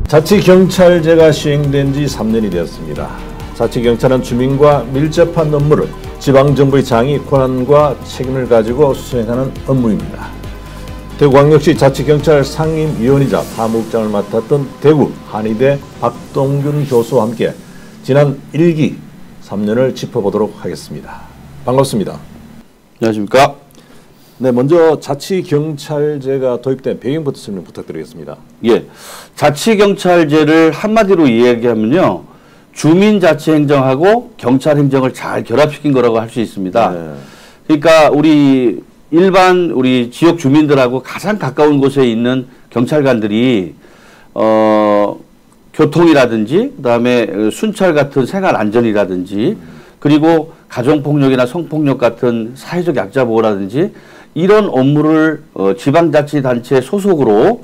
자치경찰제가 시행된 지 3년이 되었습니다. 자치경찰은 주민과 밀접한 업무를 지방정부의 장이 권한과 책임을 가지고 수행하는 업무입니다. 대구광역시 자치경찰 상임위원이자 사무국장을 맡았던 대구 한의대 박동균 교수와 함께 지난 1기 3년을 짚어보도록 하겠습니다. 반갑습니다. 안녕하십니까? 네, 먼저 자치경찰제가 도입된 배경부터 설명 부탁드리겠습니다. 예, 자치경찰제를 한마디로 이야기하면요, 주민자치행정하고 경찰행정을 잘 결합시킨 거라고 할 수 있습니다. 네. 그러니까 우리 지역 주민들하고 가장 가까운 곳에 있는 경찰관들이 교통이라든지 그다음에 순찰 같은 생활 안전이라든지 그리고 가정폭력이나 성폭력 같은 사회적 약자 보호라든지 이런 업무를 지방자치단체 소속으로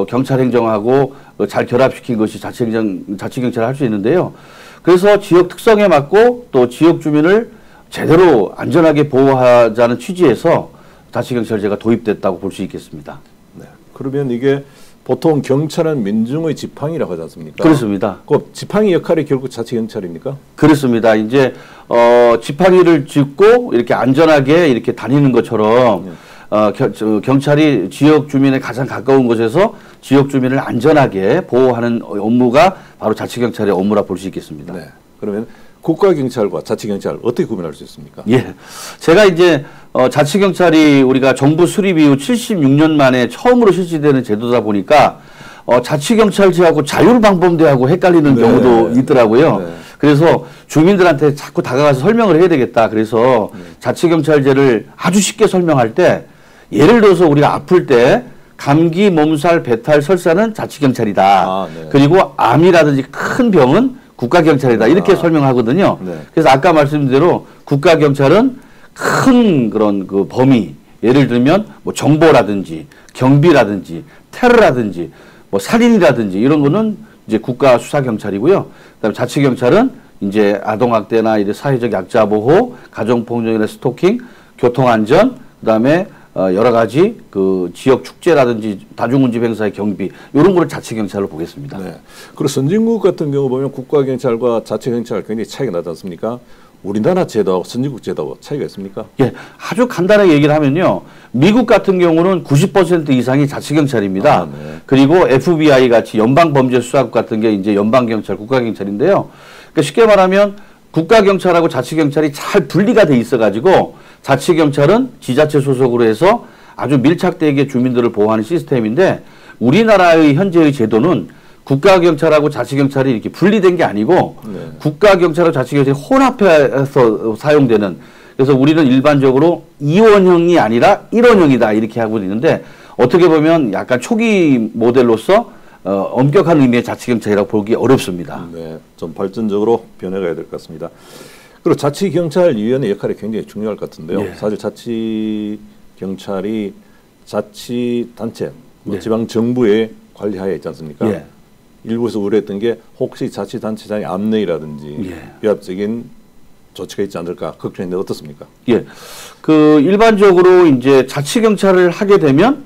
경찰행정하고 잘 결합시킨 것이 자치경찰을 할 수 있는데요. 그래서 지역 특성에 맞고 또 지역 주민을 제대로 안전하게 보호하자는 취지에서 자치경찰제가 도입됐다고 볼 수 있겠습니다. 네. 그러면 이게 보통 경찰은 민중의 지팡이라고 하지 않습니까? 그렇습니다. 그 지팡이 역할이 결국 자치경찰입니까? 그렇습니다. 이제 지팡이를 짚고 이렇게 안전하게 이렇게 다니는 것처럼 경찰이 지역 주민에 가장 가까운 곳에서 지역 주민을 안전하게 보호하는 업무가 바로 자치경찰의 업무라 볼 수 있겠습니다. 네. 그러면 국가경찰과 자치경찰 어떻게 구분할 수 있습니까? 예. 제가 이제 자치경찰이 우리가 정부 수립 이후 76년 만에 처음으로 실시되는 제도다 보니까 자치경찰제하고 자율방범대하고 헷갈리는 경우도 있더라고요. 네. 그래서 주민들한테 자꾸 다가가서 설명을 해야 되겠다. 그래서 자치경찰제를 아주 쉽게 설명할 때 예를 들어서 우리가 아플 때 감기, 몸살, 배탈, 설사는 자치경찰이다. 네. 그리고 암이라든지 큰 병은 국가경찰이다. 이렇게 설명하거든요. 네. 그래서 아까 말씀드린 대로 국가경찰은 큰 그런 그 범위, 예를 들면 뭐 정보라든지 경비라든지 테러라든지 뭐 살인이라든지 이런 거는 이제 국가수사경찰이고요. 그다음에 자치경찰은 이제 아동학대나 이제 사회적 약자 보호, 가정폭력이나 스토킹, 교통안전, 그다음에 여러 가지 그 지역 축제라든지 다중문집 행사의 경비 이런 거를 자치경찰로 보겠습니다. 네. 그리고 선진국 같은 경우 보면 국가경찰과 자치경찰 굉장히 차이가 나지 않습니까? 우리나라 제도하고 선진국 제도하고 차이가 있습니까? 예, 아주 간단하게 얘기를 하면요. 미국 같은 경우는 90% 이상이 자치경찰입니다. 네. 그리고 FBI 같이 연방범죄수사국 같은 게 이제 연방경찰, 국가경찰인데요. 그러니까 쉽게 말하면 국가경찰하고 자치경찰이 잘 분리가 돼 있어가지고 자치경찰은 지자체 소속으로 해서 아주 밀착되게 주민들을 보호하는 시스템인데 우리나라의 현재의 제도는 국가경찰하고 자치경찰이 이렇게 분리된 게 아니고 국가경찰하고 자치경찰이 혼합해서 사용되는 그래서 우리는 일반적으로 2원형이 아니라 1원형이다 이렇게 하고 있는데 어떻게 보면 약간 초기 모델로서 엄격한 의미의 자치경찰이라고 보기 어렵습니다. 네, 좀 발전적으로 변해가야 될 것 같습니다. 그리고 자치경찰위원회 역할이 굉장히 중요할 것 같은데요. 네. 사실 자치경찰이 자치단체, 지방정부의 관리하에 있지 않습니까? 네. 일부에서 우려했던 게 혹시 자치단체장의 압력이라든지 비합적인 조치가 있지 않을까 걱정인데 어떻습니까? 예, 그 일반적으로 이제 자치경찰을 하게 되면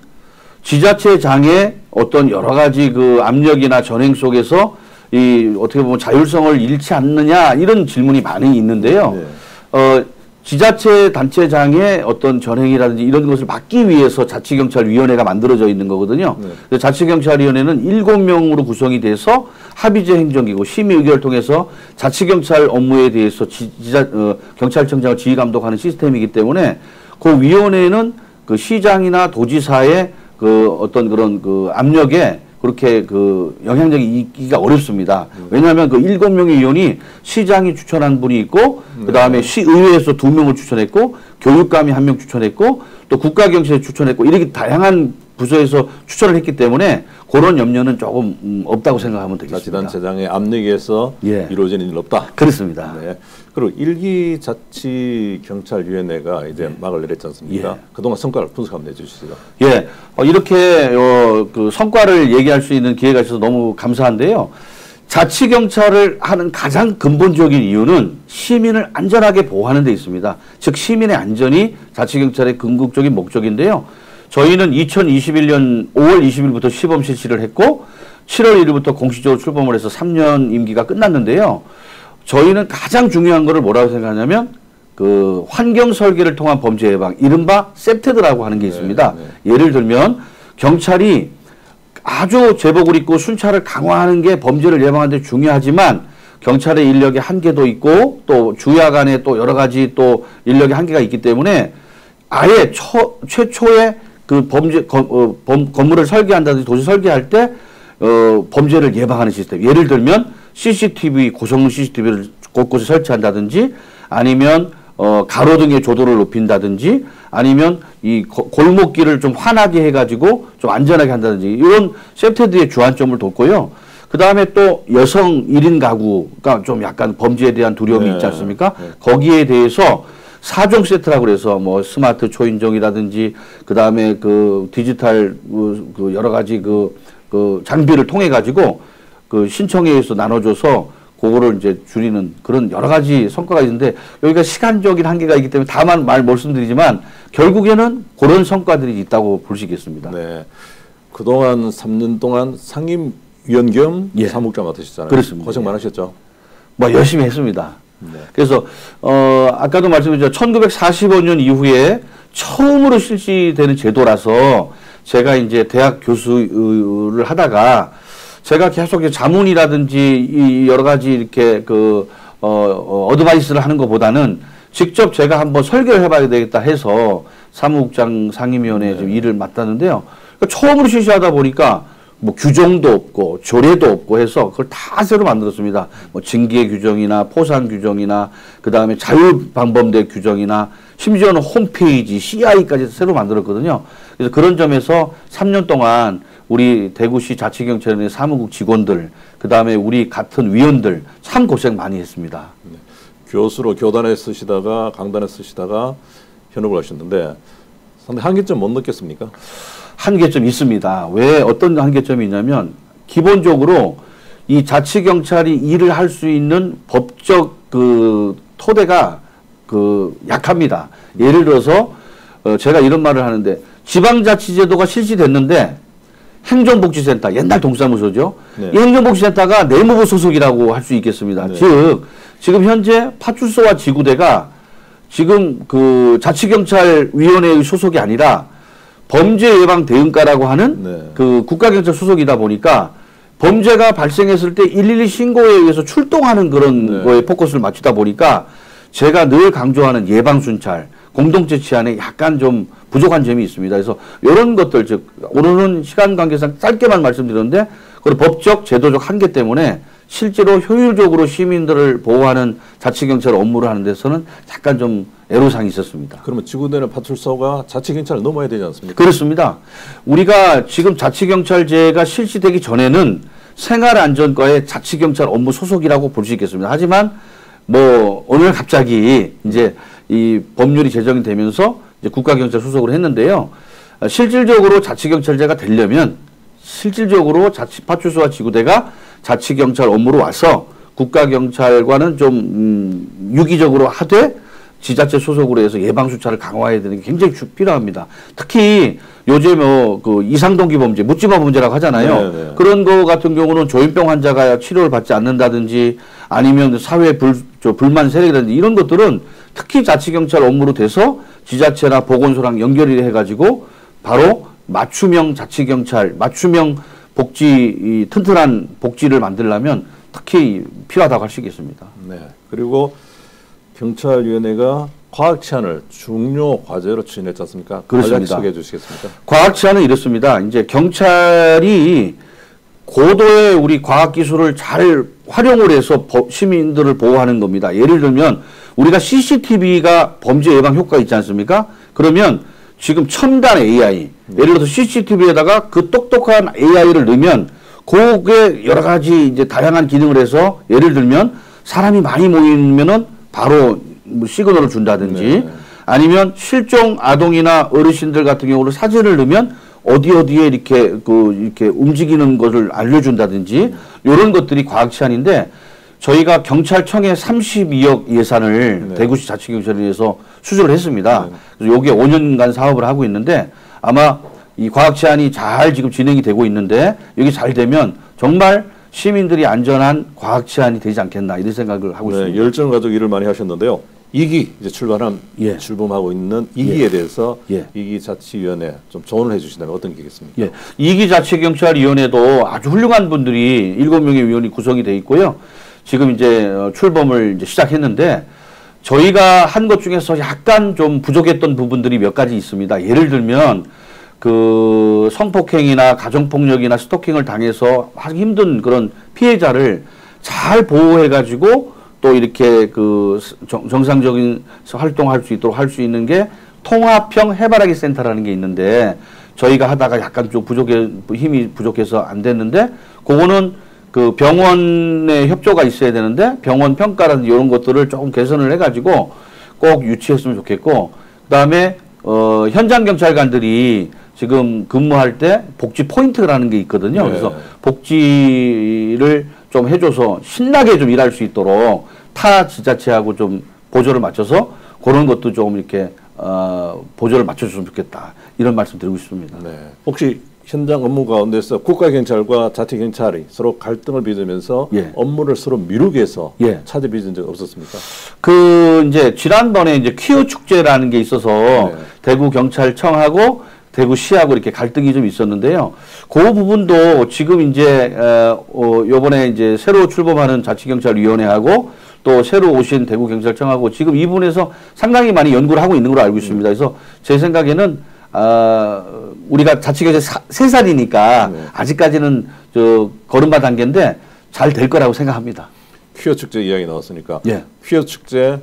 지자체장의 어떤 여러 가지 그 압력이나 전행 속에서 이 어떻게 보면 자율성을 잃지 않느냐 이런 질문이 많이 있는데요. 네. 지자체 단체장의 어떤 전행이라든지 이런 것을 막기 위해서 자치경찰위원회가 만들어져 있는 거거든요. 네. 자치경찰위원회는 7명으로 구성이 돼서 합의제 행정기구 심의 의결을 통해서 자치경찰 업무에 대해서 경찰청장을 지휘감독하는 시스템이기 때문에 그 위원회는 그 시장이나 도지사의 그 어떤 그런 그 압력에 그렇게 그 영향력이 있기가 어렵습니다. 왜냐하면 그 7명의 위원이 시장이 추천한 분이 있고 그 다음에 시의회에서 2명을 추천했고 교육감이 1명 추천했고 또 국가경찰이 추천했고 이렇게 다양한 부서에서 추천을 했기 때문에 그런 염려는 조금 없다고 생각하면 되겠습니다. 자치단체장의 압력에서 이루어지는 일은 없다. 그렇습니다. 네. 그리고 1기 자치경찰위원회가 이제 막을 내렸지 않습니까? 그동안 성과를 분석 한번 내주시죠. 예, 이렇게 그 성과를 얘기할 수 있는 기회가 있어서 너무 감사한데요. 자치경찰을 하는 가장 근본적인 이유는 시민을 안전하게 보호하는 데 있습니다. 즉 시민의 안전이 자치경찰의 궁극적인 목적인데요. 저희는 2021년 5월 20일부터 시범 실시를 했고 7월 1일부터 공식적으로 출범을 해서 3년 임기가 끝났는데요. 저희는 가장 중요한 거를 뭐라고 생각하냐면 그 환경 설계를 통한 범죄 예방, 이른바 셉테드라고 하는 게 있습니다. 예를 들면 경찰이 아주 제복을 입고 순찰을 강화하는 게 범죄를 예방하는 데 중요하지만 경찰의 인력의 한계도 있고 또 주야 간에 또 여러 가지 또 인력의 한계가 있기 때문에 아예 최초의 그 범죄 건물을 설계한다든지 도시 설계할 때 범죄를 예방하는 시스템. 예를 들면 CCTV, 고성능 CCTV를 곳곳에 설치한다든지 아니면 가로등의 조도를 높인다든지 아니면 이 골목길을 좀 환하게 해가지고 좀 안전하게 한다든지 이런 셉테드의 주안점을 뒀고요. 그 다음에 또 여성 1인 가구가 좀 약간 범죄에 대한 두려움이 있지 않습니까? 거기에 대해서 4종 세트라고 그래서 뭐 스마트 초인종이라든지 그 다음에 그 디지털 그 여러 가지 그 장비를 통해 가지고 그 신청에 의해서 나눠줘서 그거를 이제 줄이는 그런 여러 가지 성과가 있는데 여기가 시간적인 한계가 있기 때문에 다만 말씀드리지만 결국에는 그런 성과들이 있다고 볼 수 있겠습니다. 네. 그동안 3년 동안 상임위원 겸 사무국장 맡으셨잖아요. 그렇습니다. 고생 많으셨죠? 뭐 열심히 했습니다. 네. 그래서 아까도 말씀드렸죠. 1945년 이후에 처음으로 실시되는 제도라서 제가 이제 대학 교수를 하다가 제가 계속 자문이라든지 이 여러 가지 이렇게 어드바이스를 하는 것보다는 직접 제가 한번 설계를 해봐야 되겠다 해서 사무국장 상임위원회 좀 일을 맡았는데요. 그러니까 처음으로 실시하다 보니까 뭐 규정도 없고 조례도 없고 해서 그걸 다 새로 만들었습니다. 뭐 징계 규정이나 포상 규정이나 그 다음에 자율방범대 규정이나 심지어는 홈페이지, CI까지 새로 만들었거든요. 그래서 그런 점에서 3년 동안 우리 대구시 자치경찰의 사무국 직원들, 그 다음에 우리 같은 위원들 참 고생 많이 했습니다. 네. 교수로 교단에 쓰시다가 강단에 쓰시다가 현업을 하셨는데 상당히 한계점 못 느꼈습니까? 한계점이 있습니다. 왜 어떤 한계점이 있냐면 기본적으로 이 자치경찰이 일을 할 수 있는 법적 그 토대가 약합니다. 예를 들어서 제가 이런 말을 하는데 지방자치제도가 실시됐는데 행정복지센터, 옛날 동사무소죠. 네. 이 행정복지센터가 내무부 소속이라고 할 수 있겠습니다. 네. 즉 지금 현재 파출소와 지구대가 지금 그 자치경찰위원회의 소속이 아니라 범죄예방대응과라고 하는 그 국가경찰 소속이다 보니까 범죄가 발생했을 때 112 신고에 의해서 출동하는 그런 거에 포커스를 맞추다 보니까 제가 늘 강조하는 예방순찰, 공동체 치안에 약간 좀 부족한 점이 있습니다. 그래서 이런 것들, 즉 오늘은 시간 관계상 짧게만 말씀드렸는데 그리고 법적, 제도적 한계 때문에 실제로 효율적으로 시민들을 보호하는 자치경찰 업무를 하는 데서는 약간 좀 애로사항이 있었습니다. 그러면 지구대는 파출소가 자치경찰을 넘어야 되지 않습니까? 그렇습니다. 우리가 지금 자치경찰제가 실시되기 전에는 생활안전과의 자치경찰 업무 소속이라고 볼 수 있겠습니다. 하지만 뭐 오늘 갑자기 이제 이 법률이 제정이 되면서 이제 국가경찰 소속을 했는데요. 실질적으로 자치경찰제가 되려면 실질적으로 파출소와 지구대가 자치경찰 업무로 와서 국가경찰과는 좀 유기적으로 하되 지자체 소속으로 해서 예방수차를 강화해야 되는 게 굉장히 필요합니다. 특히 요즘 그 이상동기 범죄, 묻지마 범죄라고 하잖아요. 네네. 그런 거 같은 경우는 조현병 환자가 치료를 받지 않는다든지 아니면 사회 불만 세력이라든지 이런 것들은 특히 자치경찰 업무로 돼서 지자체나 보건소랑 연결이 해가지고 바로 맞춤형 자치경찰, 맞춤형 복지, 튼튼한 복지를 만들려면 특히 필요하다고 할 수 있겠습니다. 네. 그리고 경찰위원회가 과학치안을 중요 과제로 추진했지 않습니까? 그렇습니다. 소개해 주시겠습니까? 과학치안은 이렇습니다. 이제 경찰이 고도의 우리 과학기술을 잘 활용을 해서 시민들을 보호하는 겁니다. 예를 들면 우리가 CCTV가 범죄 예방 효과 있지 않습니까? 그러면 지금 첨단 AI, 예를 들어서 CCTV에다가 그 똑똑한 AI를 넣으면 그게 여러 가지 이제 다양한 기능을 해서 예를 들면 사람이 많이 모이면은 바로 뭐 시그널을 준다든지 아니면 실종 아동이나 어르신들 같은 경우는 사진을 넣으면 어디에 이렇게 이렇게 움직이는 것을 알려준다든지 이런 것들이 과학치안인데 저희가 경찰청에 32억 예산을 대구시 자치경찰에 의해서 수주를 했습니다. 그래서 요게 5년간 사업을 하고 있는데 아마 이 과학치안이 잘 지금 진행이 되고 있는데 여기 잘 되면 정말 시민들이 안전한 과학 치안이 되지 않겠나 이런 생각을 하고 있습니다. 열정을 가지고 일을 많이 하셨는데요. 2기 이제 예. 출범하고 있는 2기에 예. 대해서 예. 2기 자치위원회 좀 조언을 해주신다면 어떤 게겠습니까? 예. 2기 자치경찰위원회도 아주 훌륭한 분들이 7명의 위원이 구성이 돼 있고요. 지금 이제 출범을 이제 시작했는데 저희가 한 것 중에서 약간 좀 부족했던 부분들이 몇 가지 있습니다. 예를 들면 그 성폭행이나 가정폭력이나 스토킹을 당해서 하기 힘든 그런 피해자를 잘 보호해가지고 또 이렇게 그 정상적인 활동할 수 있도록 할 수 있는 게 통합형 해바라기 센터라는 게 있는데 저희가 하다가 약간 좀 힘이 부족해서 안 됐는데 그거는 그 병원의 협조가 있어야 되는데 병원 평가라든지 이런 것들을 조금 개선을 해가지고 꼭 유치했으면 좋겠고 그다음에 현장 경찰관들이 지금 근무할 때 복지 포인트라는 게 있거든요. 네. 그래서 복지를 좀 해줘서 신나게 좀 일할 수 있도록 타 지자체하고 좀 보조를 맞춰서 그런 것도 좀 이렇게 보조를 맞춰줬으면 좋겠다. 이런 말씀 드리고 싶습니다. 네. 혹시 현장 업무 가운데서 국가경찰과 자치경찰이 서로 갈등을 빚으면서 예. 업무를 서로 미루게 해서 예. 차질 빚은 적 없었습니까? 그 이제 지난번에 이제 퀴어 축제라는 게 있어서 네. 대구 경찰청하고 대구시하고 이렇게 갈등이 좀 있었는데요. 그 부분도 지금 이제 요번에 이제 새로 출범하는 자치경찰위원회하고 또 새로 오신 대구경찰청하고 지금 이 부분에서 상당히 많이 연구를 하고 있는 걸로 알고 있습니다. 그래서 제 생각에는 우리가 자치경찰 3살이니까 네. 아직까지는 저 걸음마 단계인데 잘 될 거라고 생각합니다. 퀴어 축제 이야기 나왔으니까 예. 퀴어 축제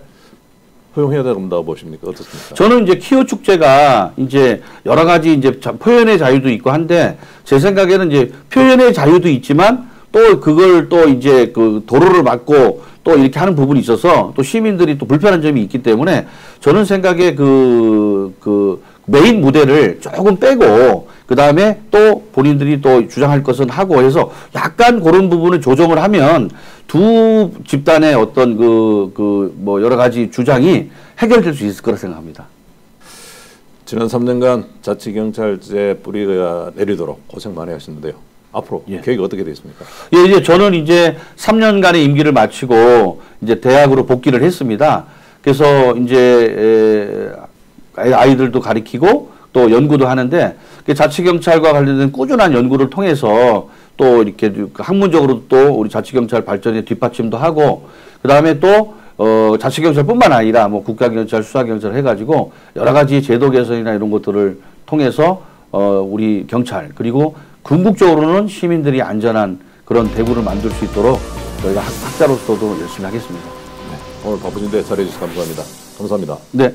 허용해야 된다고 보십니까? 어떻습니까? 저는 이제 퀴어 축제가 이제 여러 가지 이제 표현의 자유도 있고 한데 제 생각에는 이제 표현의 자유도 있지만 또 그걸 또 이제 그 도로를 막고 또 이렇게 하는 부분이 있어서 또 시민들이 또 불편한 점이 있기 때문에 저는 생각에 그 메인 무대를 조금 빼고 그 다음에 또 본인들이 또 주장할 것은 하고 해서 약간 그런 부분을 조정을 하면 두 집단의 어떤 뭐 여러 가지 주장이 해결될 수 있을 거라 생각합니다. 지난 3년간 자치경찰제 뿌리가 내리도록 고생 많이 하셨는데요. 앞으로 예. 계획이 어떻게 되어 있습니까? 예, 이제 저는 이제 3년간의 임기를 마치고 이제 대학으로 복귀를 했습니다. 그래서 이제 아이들도 가리키고 또 연구도 하는데 자치경찰과 관련된 꾸준한 연구를 통해서 또 이렇게 학문적으로 또 우리 자치경찰 발전에 뒷받침도 하고 그 다음에 또 자치경찰뿐만 아니라 뭐 국가경찰, 수사경찰 해가지고 여러 가지 제도 개선이나 이런 것들을 통해서 우리 경찰 그리고 궁극적으로는 시민들이 안전한 그런 대구를 만들 수 있도록 저희가 학자로서도 열심히 하겠습니다. 네. 오늘 바쁘신데 잘해주셔서 감사합니다. 감사합니다. 네.